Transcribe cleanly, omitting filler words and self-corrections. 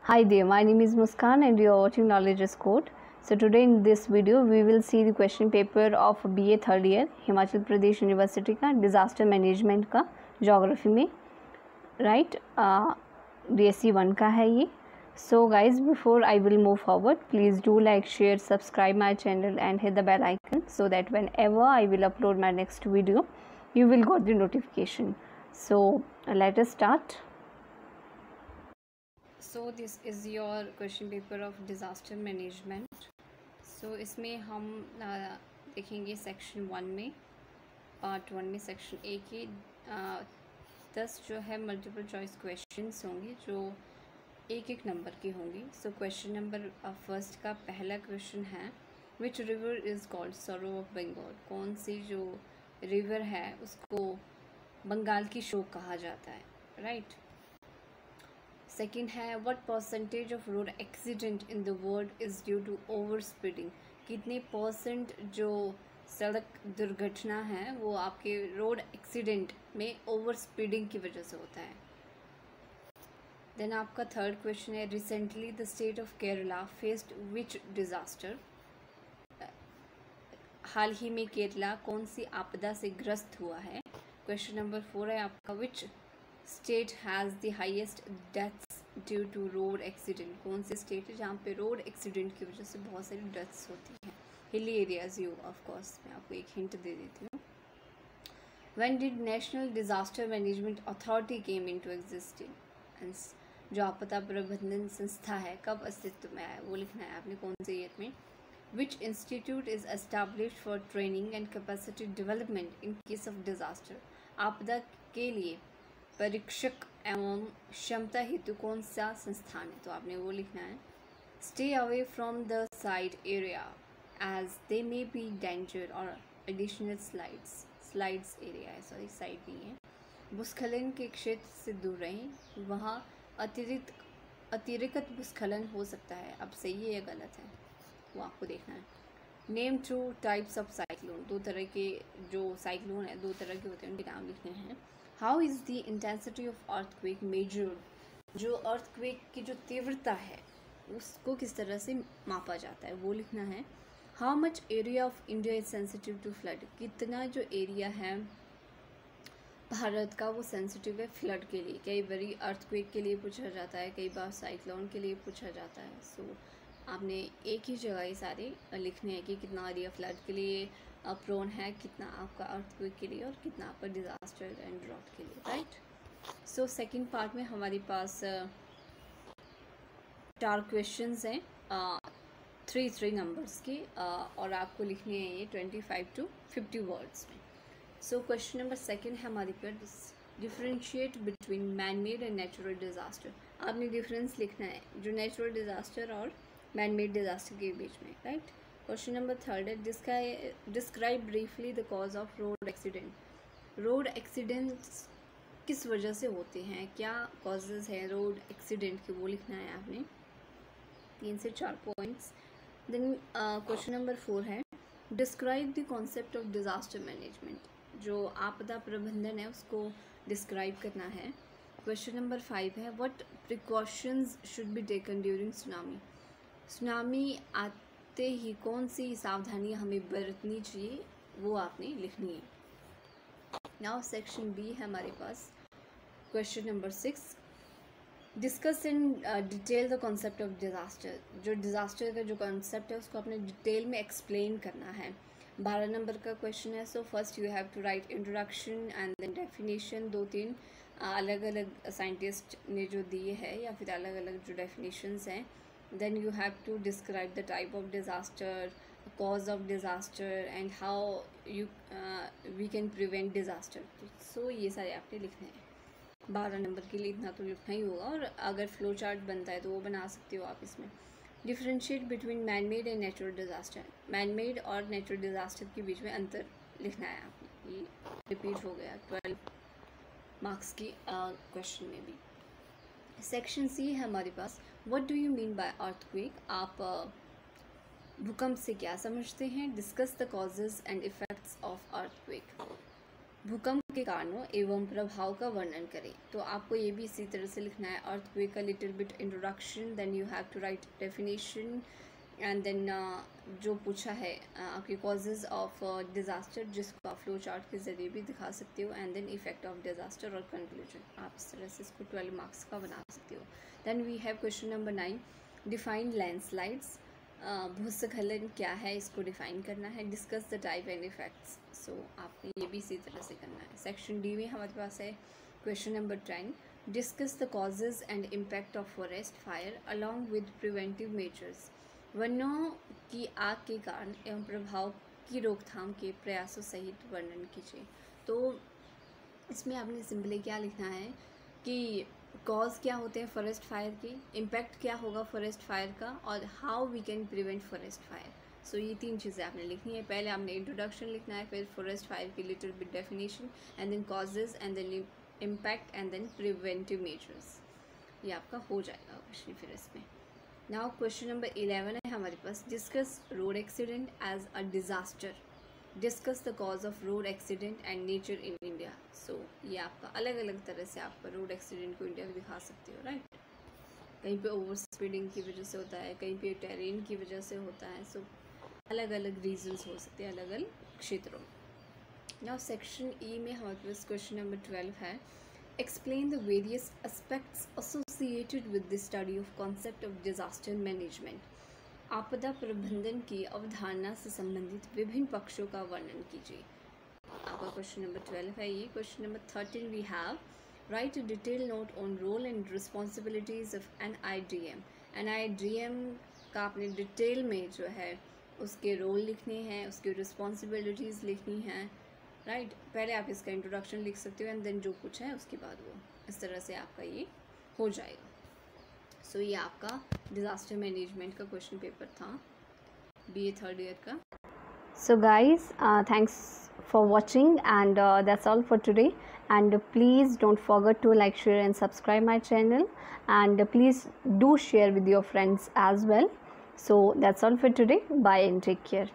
Hi there, my name is Muskan and you are watching Knowledge is Code. So today in this video we will see the question paper of BA third year Himachal Pradesh university का disaster management का geography में right DSC 1 का है ये. So guys, before I will move forward, please do like, share, subscribe my channel and hit the bell icon so that whenever I will upload my next video you will get the notification. So let us start. So this is your question paper of disaster management. So इसमें हम देखेंगे section 1 में, part 1 में section A की 10 जो है multiple choice questions होंगे जो एक नंबर की होंगी. सो क्वेश्चन नंबर फर्स्ट का पहला क्वेश्चन है, विच रिवर इज़ कॉल्ड सरो ऑफ बंगाल. कौन सी जो रिवर है उसको बंगाल की शोक कहा जाता है, राइट. सेकेंड है, what percentage of road accident in the world is due to over speeding. कितने परसेंट जो सड़क दुर्घटना है वो आपके रोड एक्सीडेंट में ओवर स्पीडिंग की वजह से होता है. देन आपका थर्ड क्वेश्चन है, recently the state of Kerala faced which disaster. हाल ही में केरला कौन सी आपदा से ग्रस्त हुआ है. क्वेश्चन नंबर 4 है आपका, which state has the highest deaths due to road accident. कौन सी स्टेट है जहाँ पे रोड एक्सीडेंट की वजह से बहुत सारी डेथ्स होती हैं. Hilly areas you of course. मैं आपको एक हिंट दे देती हूँ. When did national disaster management authority came into existence. जो आपदा प्रबंधन संस्था है कब अस्तित्व में आया वो लिखना है आपने, कौन से ईयर में. Which institute is established for training and capacity development in case of disaster. आपदा के लिए परीक्षक एवं क्षमता हेतु कौन सा संस्थान है, तो आपने वो लिखना है. Stay away from the side area as they may be danger और एडिशनल स्लाइड्स एरिया है, सॉरी साइड नहीं है. भूस्खलन के क्षेत्र से दूर रहें, वहाँ अतिरिक्त भूस्खलन हो सकता है. अब सही है या गलत है वो आपको देखना है. Name 2 types of cyclone. 2 तरह के जो साइक्लोन है 2 तरह के होते हैं, उनके नाम लिखने हैं. How is the intensity of earthquake measured. जो अर्थक्वेक की जो तीव्रता है उसको किस तरह से मापा जाता है वो लिखना है. How much area of India is sensitive to flood. कितना जो एरिया है भारत का वो सेंसिटिव है फ्लड के लिए. कई बार अर्थक्वेक के लिए पूछा जाता है, कई बार साइक्लोन के लिए पूछा जाता है. सो आपने एक ही जगह ये सारे लिखने हैं कि कितना एरिया फ्लड के लिए प्रोन है, कितना आपका अर्थक्वेक के लिए और कितना आपका डिज़ास्टर एंड ड्रॉट के लिए, राइट. सो सेकंड पार्ट में हमारे पास 4 क्वेश्चंस हैं 3 नंबर्स के और आपको लिखने हैं ये 25 to 50 वर्ड्स में. सो क्वेश्चन नंबर 2 है हमारे पास, differentiate between man made and natural disaster. आपने डिफरेंस लिखना है जो नेचुरल डिज़ास्टर और मैन मेड डिज़ास्टर के बीच में, राइट. क्वेश्चन नंबर 3 है, describe briefly the cause of road accident. Road accidents किस वजह से होते हैं, क्या कॉजेज़ हैं रोड एक्सीडेंट के, वो लिखना है आपने. 3 से 4 पॉइंट्स. देन क्वेश्चन नंबर 4 है, describe the concept of disaster management. जो आपदा प्रबंधन है उसको डिस्क्राइब करना है. क्वेश्चन नंबर 5 है, what precautions should be taken during tsunami. Tsunami आते ही कौन सी सावधानियाँ हमें बरतनी चाहिए वो आपने लिखनी है. नाउ सेक्शन बी है हमारे पास. Question number 6, discuss in detail the concept of disaster. जो डिज़ास्टर का जो कॉन्सेप्ट है उसको आपने डिटेल में एक्सप्लेन करना है. 12 नंबर का क्वेश्चन है. So first you have to write introduction and then definition. 2-3 अलग अलग साइंटिस्ट ने जो दिए है या फिर अलग अलग जो डेफिनेशंस हैं. Then you have to describe the type of disaster, cause of disaster and how we can prevent disaster. So ये सारे आपने लिखने हैं. 12 नंबर के लिए इतना तो लिखना ही होगा और अगर फ्लो चार्ट बनता है तो वो बना सकते हो आप इसमें. Differentiate between man made and natural disaster. Man made और नेचुरल डिज़ास्टर के बीच में अंतर लिखना है आपने. ये रिपीट हो गया 12 मार्क्स की क्वेश्चन में भी. सेक्शन सी है हमारे पास, what do you mean by earthquake. आप भूकंप से क्या समझते हैं. Discuss the causes and effects of earthquake. भूकंप के कारणों एवं प्रभाव का वर्णन करें। तो आपको ये भी इसी तरह से लिखना है, अर्थक्वेक का little bit introduction, then you have to write definition and then जो पूछा है आपके कॉजेज ऑफ डिज़ास्टर, जिसको आप फ्लो चार्ट के ज़रिए भी दिखा सकते हो, and then effect of disaster और कंक्लूजन। आप इस तरह से इसको 12 मार्क्स का बना सकते हो। Then we have question number 9, define landslides. भूस्खलन क्या है, इसको डिफाइन करना है। Discuss the type and effects. So आपने ये भी इसी तरह से करना है। सेक्शन डी में हमारे पास है question number 10, discuss the causes and impact of forest fire along with preventive measures. वनों की आग के कारण एवं प्रभाव की रोकथाम के प्रयासों सहित वर्णन कीजिए। तो इसमें आपने सिंपली क्या लिखना है कि कॉज क्या होते हैं फॉरेस्ट फायर के, इम्पैक्ट क्या होगा फॉरेस्ट फायर का, और how we can prevent forest fire. So ये 3 चीज़ें आपने लिखनी है। पहले आपने इंट्रोडक्शन लिखना है, फिर फॉरेस्ट फायर की little bit definition, and then causes, and then impact, and then preventive measures. ये आपका हो जाएगा क्वेश्चन फिर इसमें। नाउ क्वेश्चन नंबर 11 है हमारे पास, discuss road accident as a disaster. Discuss the cause of road accident and nature in India. So ये आपका अलग अलग तरह से आपका रोड एक्सीडेंट को इंडिया में दिखा सकते हो, राइट। कहीं पे ओवर स्पीडिंग की वजह से होता है, कहीं पे टेरेन की वजह से होता है। सो अलग अलग रीजंस हो सकते हैं अलग अलग क्षेत्रों में। नाउ सेक्शन ई में हमारे पास क्वेश्चन नंबर 12 है, explain the various aspects associated with the study of concept of disaster management। आपदा प्रबंधन की अवधारणा से संबंधित विभिन्न पक्षों का वर्णन कीजिए। आपका क्वेश्चन नंबर 12 है ये। Question number 13 we have, write a detail note on role and responsibilities of NIDM। NIDM का आपने डिटेल में जो है उसके रोल लिखने हैं, उसकी रिस्पॉन्सिबिलिटीज़ लिखनी हैं, राइट। पहले आप इसका इंट्रोडक्शन लिख सकते हो एंड देन जो कुछ है उसके बाद वो इस तरह से आपका ये हो जाएगा। सो ये आपका डिज़ास्टर मैनेजमेंट का क्वेश्चन पेपर था BA 3rd ईयर का। So guys, thanks for watching, and that's all for today, and please don't forget to like, share and subscribe my channel, and please do share with your friends as well. So that's all for today. Bye and take care.